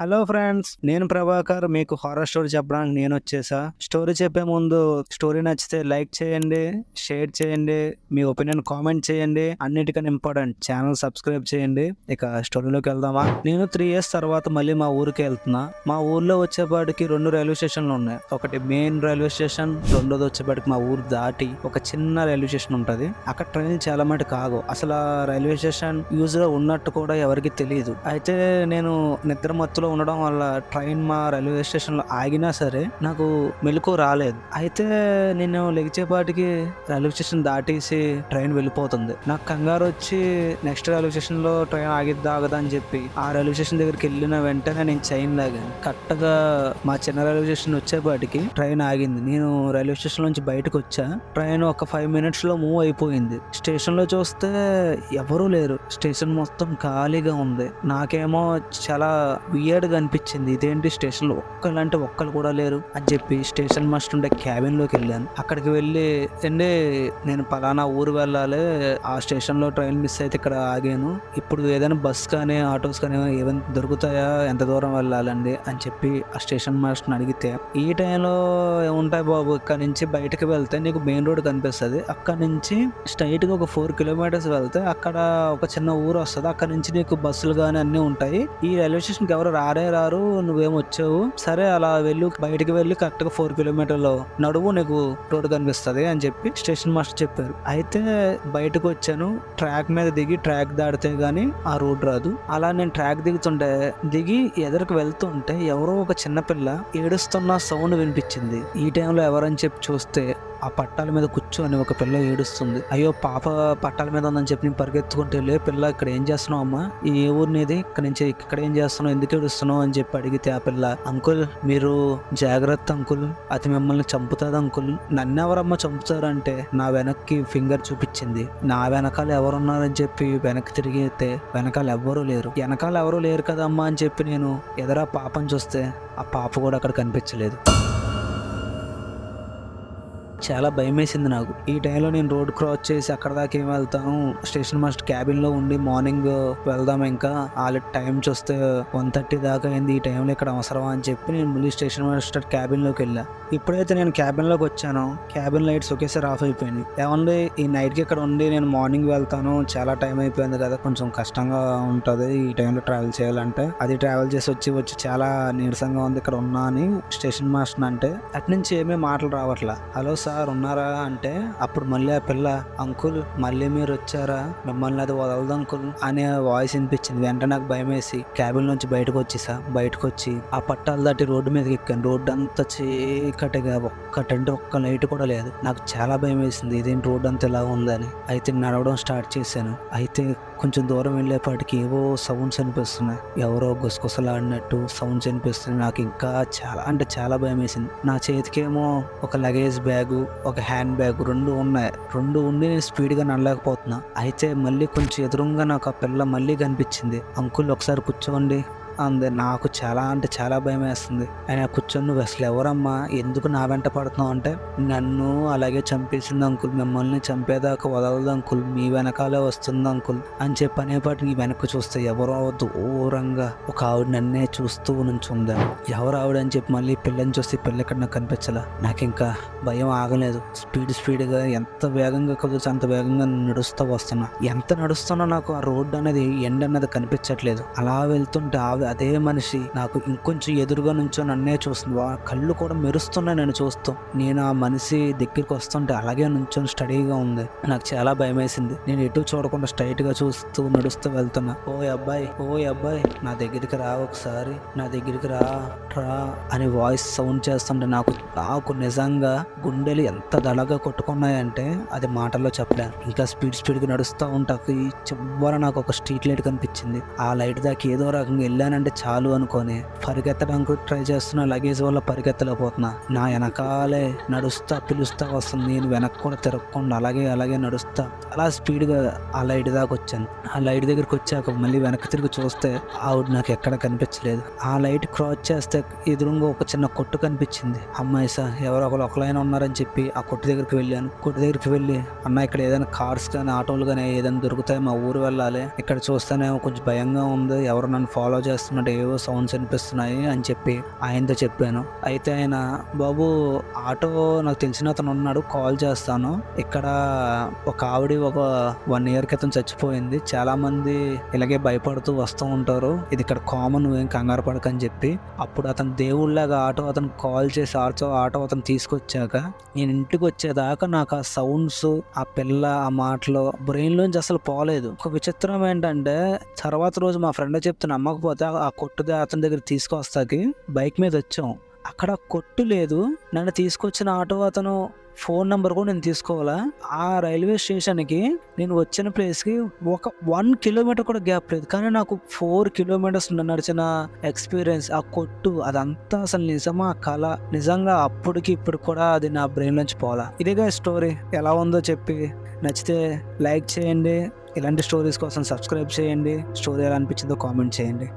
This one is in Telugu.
హలో ఫ్రెండ్స్, నేను ప్రభాకర్. మీకు హారర్ స్టోరీ చెప్పడానికి నేను వచ్చేసా. స్టోరీ చెప్పే ముందు స్టోరీ నచ్చితే లైక్ చేయండి, షేర్ చేయండి, మీ ఒపీనియన్ కామెంట్ చేయండి. అన్నిటికన్నా ఇంపార్టెంట్ ఛానల్ సబ్స్క్రైబ్ చేయండి. ఇక స్టోరీలోకి వెళ్దామా? నేను 3 years తర్వాత మళ్ళీ మా ఊరికి వెళ్తున్నా. మా ఊర్లో వచ్చేపాటికి 2 రైల్వే స్టేషన్లు ఉన్నాయి. ఒకటి మెయిన్ రైల్వే స్టేషన్, రెండోది వచ్చేపాటికి మా ఊరు దాటి ఒక చిన్న రైల్వే స్టేషన్ ఉంటది. అక్కడ ట్రైన్ చాలా మటుకు ఆగవు. అసలు ఆ రైల్వే స్టేషన్ యూజ్ లో ఉన్నట్టు కూడా ఎవరికి తెలియదు. అయితే నేను నిద్ర మత్తులో ఉండడం వల్ల ట్రైన్ మా రైల్వే స్టేషన్ లో ఆగినా సరే నాకు మెలకు రాలేదు. అయితే నేను లెగిచేపాటికి రైల్వే స్టేషన్ దాటేసి ట్రైన్ వెళ్ళిపోతుంది. నాకు కంగారు వచ్చి నెక్స్ట్ రైల్వే స్టేషన్ లో ట్రైన్ ఆగిద్దా ఆగదా అని చెప్పి ఆ రైల్వే స్టేషన్ దగ్గరికి వెళ్ళిన వెంటనే నేను చైన్ లాగాను. కరెక్ట్గా మా చిన్న రైల్వే స్టేషన్ వచ్చేపాటికి ట్రైన్ ఆగింది. నేను రైల్వే స్టేషన్ నుంచి బయటకు వచ్చా. ట్రైన్ ఒక 5 minutes లో మూవ్ అయిపోయింది. స్టేషన్ లో చూస్తే ఎవరూ లేరు. స్టేషన్ మొత్తం ఖాళీగా ఉంది. నాకేమో చాలా వియర్డ్ గా అనిపించింది. ఇదేంటి స్టేషన్ లో ఒక్కళ్ళంటే ఒక్కళ్ళు కూడా లేరు అని చెప్పి స్టేషన్ మాస్టర్ ఉండే క్యాబిన్ లోకి వెళ్ళాను. అక్కడికి వెళ్ళి అండి, నేను పలానా ఊరు వెళ్ళాలి, ఆ స్టేషన్ లో ట్రైన్ మిస్ అయితే ఇక్కడ ఆగాను. ఇప్పుడు ఏదైనా బస్ కానీ ఆటోస్ కానీ ఏమైనా దొరుకుతాయా, ఎంత దూరం వెళ్ళాలండి అని చెప్పి ఆ స్టేషన్ మాస్టర్ని అడిగితే, ఈ టైంలో ఏముంటాయి బాబు, ఇక్కడ నుంచి బయటకు వెళ్తే నీకు మెయిన్ రోడ్ కనిపిస్తుంది. అక్కడ నుంచి స్ట్రైట్ గా ఒక 4 kilometers వెళ్తే అక్కడ ఒక చిన్న ఊరు వస్తుంది. అక్కడ నుంచి నీకు బస్సులు కానీ అన్ని ఉంటాయి. ఈ రైల్వే స్టేషన్ కి ఎవరు రారు, నువ్వేం వచ్చావు, సరే అలా వెళ్ళు, బయటికి వెళ్ళి కరెక్ట్ గా 4 kilometers నడువు, నీకు రోడ్డు కనిపిస్తుంది అని చెప్పి స్టేషన్ మాస్టర్ చెప్పారు. అయితే బయటకు వచ్చాను. ట్రాక్ మీద దిగి ట్రాక్ దాడితే గానీ ఆ రోడ్ రాదు. అలా నేను ట్రాక్ దిగి ఎదురుకు వెళ్తుంటే ఎవరో ఒక చిన్నపిల్ల ఏడుస్తున్న సౌండ్ వినిపించింది. ఈ టైంలో ఎవరని చెప్పి చూస్తే ఆ పట్టాల మీద కూర్చొని ఒక పిల్ల ఏడుస్తుంది. అయ్యో పాప పట్టాల మీద ఉందని చెప్పి నేను పరిగెత్తుకుంటే, లే పిల్ల, ఇక్కడ ఏం చేస్తున్నావు అమ్మా, ఈ ఏ ఊరు నీది, ఇక్కడ నుంచి ఇక్కడ ఏం చేస్తున్నావు, ఎందుకు ఏడుస్తున్నావు అని చెప్పి అడిగితే ఆ పిల్ల, అంకుల్ మీరు జాగ్రత్త అంకుల్, అది మిమ్మల్ని చంపుతుంది అంకుల్. నన్నెవరమ్మా చంపుతారంటే నా వెనక్కి ఫింగర్ చూపించింది. నా వెనకాల ఎవరున్నారని చెప్పి వెనక్కి తిరిగితే వెనకాల ఎవ్వరూ లేరు. వెనకాల ఎవరూ లేరు కదమ్మా అని చెప్పి నేను ఎదురా పాపని చూస్తే ఆ పాప కూడా అక్కడ కనిపించలేదు. చాలా భయం వేసింది నాకు. ఈ టైంలో నేను రోడ్ క్రాస్ చేసి అక్కడ దాకా ఏం వెళ్తాను, స్టేషన్ మాస్టర్ క్యాబిన్ లో ఉండి మార్నింగ్ వెళ్దాం, ఇంకా ఆల్రెడీ టైం చూస్తే 1:30 దాకా అయింది. ఈ టైంలో ఇక్కడ అవసరమా అని చెప్పి నేను మళ్ళీ స్టేషన్ మాస్టర్ క్యాబిన్ లోకి వెళ్ళా. ఇప్పుడైతే నేను క్యాబిన్ లోకి వచ్చాను, క్యాబిన్ లైట్స్ ఒకేసారి ఆఫ్ అయిపోయింది. ఏమండి, ఈ నైట్ కి ఇక్కడ ఉండి నేను మార్నింగ్ వెళ్తాను, చాలా టైం అయిపోయింది కదా, కొంచెం కష్టంగా ఉంటది ఈ టైంలో ట్రావెల్ చేయాలంటే, అది ట్రావెల్ చేసి వచ్చి చాలా నీరసంగా ఉంది ఇక్కడ ఉన్నా అని స్టేషన్ మాస్టర్ అంటే, అట్నుంచి ఏమీ మాటలు రావట్లా. హలో సార్ ఉన్నారా అంటే, అప్పుడు మళ్ళీ ఆ పిల్ల, అంకుల్ మళ్ళీ మీరు వచ్చారా, మిమ్మల్ని అది వదలదు అంకుల్ అనే వాయిస్ వినిపించింది. వెంటనే నాకు భయం వేసి క్యాబిన్ నుంచి బయటకు వచ్చి ఆ పట్టాలు దాటి రోడ్డు మీదకి ఎక్కాను. రోడ్డు అంతా చీకటిగా, ఒక్క లైట్ కూడా లేదు. నాకు చాలా భయం వేసింది, ఇదేంటి రోడ్డు అంతా ఇలా ఉందని. అయితే నడవడం స్టార్ట్ చేశాను. అయితే కొంచెం దూరం వెళ్ళేపాటికి ఏవో సౌండ్స్ అనిపిస్తున్నాయి, ఎవరో గుసగుసలాడినట్టు సౌండ్స్ అనిపిస్తున్నాయి. నాకు ఇంకా చాలా భయం వేసింది. నా చేతికేమో ఒక లగేజ్ బ్యాగు, ఒక హ్యాండ్ బ్యాగ్ రెండు ఉండి నేను స్పీడ్గా నడలేకపోతున్నా. అయితే మళ్ళీ కొంచెం ఎదురుగా నాకు ఆ పిల్ల మళ్ళీ కనిపించింది. అంకుల్ ఒకసారి కూర్చోండి అంది. నాకు చాలా భయం వేస్తుంది. ఆయన కూర్చొని, నువ్వు అసలు ఎవరమ్మా, ఎందుకు నా వెంట పడుతున్నావు అంటే, నన్ను అలాగే చంపేసింది అంకుల్, మిమ్మల్ని చంపేదాకా వదలదు అంకుల్, మీ వెనకాలే వస్తుంది అంకుల్ అని చెప్పి అనేపాటి నీ వెనక్కి చూస్తే ఎవరో దూరంగా ఒక ఆవిడ నన్నే చూస్తూ నుంచుంది. ఎవరు ఆవిడ అని చెప్పి మళ్ళీ పిల్లని చూస్తే పిల్ల ఇక్కడ నాకు కనిపించలా. నాకు ఇంకా భయం ఆగలేదు. స్పీడ్గా ఎంత వేగంగా కుదిరితే అంత వేగంగా నడుస్తూ వస్తున్నా. ఎంత నడుస్తున్నా నాకు ఆ రోడ్డు అనేది ఎండ్ అన్నది కనిపించట్లేదు. అలా వెళ్తుంటే అదే మనిషి నాకు ఇంకొంచెం ఎదురుగా నుంచో నన్నే చూస్తుంది. కళ్ళు కూడా మెరుస్తున్నాయి నేను చూస్తూ. నేను ఆ మనిషి దగ్గరికి వస్తుంటే అలాగే నుంచొని స్టడీగా ఉంది. నాకు చాలా భయం వేసింది. నేను ఎటు చూడకుండా స్ట్రైట్ గా చూస్తూ నడుస్తూ వెళ్తున్నా. ఓ అబ్బాయి నా దగ్గరికి రా, ఒకసారి నా దగ్గరికి రా అని వాయిస్ సౌండ్ చేస్తుంటే నాకు నిజంగా గుండెలు ఎంత దళగా కొట్టుకున్నాయంటే అది మాటల్లో చెప్పలేను. ఇంకా స్పీడ్గా నడుస్తూ ఉంటా. చివర నాకు ఒక స్ట్రీట్ లైట్ కనిపించింది. ఆ లైట్ దాకా ఏదో రకంగా వెళ్ళానంటే చాలు అనుకొని పరిగెత్తడానికి ట్రై చేస్తున్నా. లగేజ్ వల్ల పరిగెత్తలేకపోతున్నా. నా వెనకాలే నడుస్తా పిలుస్తా వస్తుంది. నేను వెనక్కి కూడా తిరగకుండా అలాగే నడుస్తా అలా స్పీడ్గా ఆ లైట్ దాకా వచ్చాను. ఆ లైట్ దగ్గరికి వచ్చాక మళ్ళీ వెనక్కి తిరిగి చూస్తే ఆవిడ నాకు ఎక్కడ కనిపించలేదు. ఆ లైట్ క్రాస్ చేస్తే ఎదురుగా ఒక చిన్న కొట్టు కనిపించింది. అమ్మాయి సార్ ఎవరో ఒకలైనా ఉన్నారని చెప్పి ఆ కొట్టు దగ్గరికి వెళ్ళాను. కొట్టు దగ్గరికి వెళ్ళి, అన్న ఇక్కడ ఏదైనా కార్స్ కానీ ఆటోలు కానీ ఏదైనా దొరుకుతాయి, మా ఊరు వెళ్ళాలి, ఇక్కడ చూస్తేనేమో కొంచెం భయంగా ఉంది, ఎవరు నన్ను ఫాలో చేస్తారు చేస్తున్నాడు, ఏవో సౌండ్స్ వినిపిస్తున్నాయి అని చెప్పి ఆయనతో చెప్పాను. అయితే ఆయన, బాబు ఆటో నాకు తెలిసిన అతను ఉన్నాడు, కాల్ చేస్తాను, ఇక్కడ ఒక ఆవిడ ఒక 1 year క్రితం చచ్చిపోయింది, చాలా మంది ఇలాగే భయపడుతూ వస్తూ ఉంటారు, ఇది ఇక్కడ కామన్, ఏం కంగారు పడకని చెప్పి అప్పుడు అతను దేవుళ్ళగా ఆటో అతను కాల్ చేసి ఆటో అతను తీసుకొచ్చాక నేను ఇంటికి వచ్చేదాకా నాకు ఆ సౌండ్స్, ఆ పిల్ల, ఆ మాటలు బ్రెయిన్ లోంచి అసలు పోలేదు. ఒక విచిత్రం ఏంటంటే తర్వాత రోజు మా ఫ్రెండ్ చెప్తే నమ్మకపోతే ఆ కొట్టు అతని దగ్గర తీసుకొస్తాకి బైక్ మీద వచ్చాం, అక్కడ కొట్టు లేదు, నన్ను తీసుకొచ్చిన ఆటో అతను ఫోన్ నెంబర్ కూడా నేను తీసుకోవాలా. ఆ రైల్వే స్టేషన్కి నేను వచ్చిన ప్లేస్కి ఒక 1 kilometer కూడా గ్యాప్ లేదు, కానీ నాకు 4 kilometers నడిచిన ఎక్స్పీరియన్స్, ఆ కొట్టు అదంతా అసలు నిజమా కళ, నిజంగా అప్పటికి ఇప్పుడు కూడా అది నా బ్రెయిన్ నుంచి పోలా. ఇదిగా స్టోరీ, ఎలా ఉందో చెప్పి నచ్చితే లైక్ చేయండి, ఇలాంటి స్టోరీస్ కోసం సబ్స్క్రైబ్ చేయండి, స్టోరీ ఎలా అనిపించిందో కామెంట్ చేయండి.